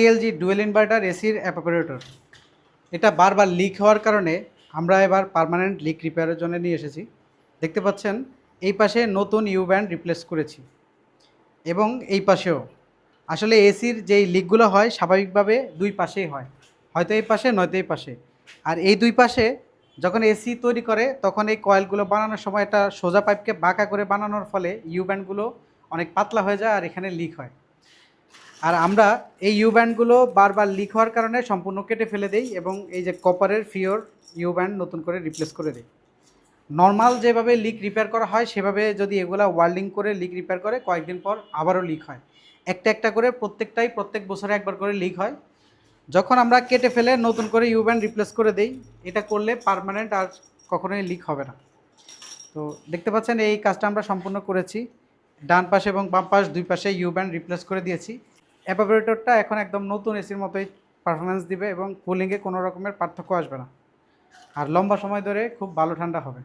LG dual inverter এসির অ্যাপারেটর। এটা বারবার লিক হওয়ার কারণে আমরা এবার পার্মানেন্ট লিক রিপেয়ারের জন্য নিয়ে এসেছি। দেখতে পাচ্ছেন এই পাশে নতুন ইউ ব্যান্ড রিপ্লেস করেছি এবং এই পাশেও। আসলে এসির যেই লিকগুলো হয় স্বাভাবিকভাবে দুই পাশেই হয়, হয়তো এই পাশে নয়তো এই পাশে। আর এই দুই পাশে যখন এসি তৈরি করে তখন এই কয়েলগুলো বানানোর সময় একটা সোজা পাইপকে বাঁকা করে বানানোর ফলে ইউ ব্যান্ডগুলো অনেক পাতলা হয়ে যায় আর এখানে লিক হয়। আর আমরা এই ইউ ব্যান্ডগুলো বারবার লিক হওয়ার কারণে সম্পূর্ণ কেটে ফেলে দেই এবং এই যে কপারের ফিওর ইউ ব্যান্ড নতুন করে রিপ্লেস করে দিই। নর্মাল যেভাবে লিক রিপেয়ার করা হয় সেভাবে যদি এগুলা ওয়ার্ল্ডিং করে লিক রিপেয়ার করে কয়েকদিন পর আবারও লিক হয়। একটা একটা করে প্রত্যেক বছরে একবার করে লিক হয়। যখন আমরা কেটে ফেলে নতুন করে ইউ ব্যান্ড রিপ্লেস করে দেই, এটা করলে পার্মানেন্ট আর কখনোই লিক হবে না। তো দেখতে পাচ্ছেন এই কাজটা আমরা সম্পূর্ণ করেছি। ডান পাশে এবং বাম পাশ দুই পাশে ইউ ব্যান্ড রিপ্লেস করে দিয়েছি। অ্যাপারেটরটা এখন একদম নতুন এসির মতোই পারফরমেন্স দিবে এবং কুলিংয়ে কোনো রকমের পার্থক্য আসবে না। আর লম্বা সময় ধরে খুব ভালো ঠান্ডা হবে।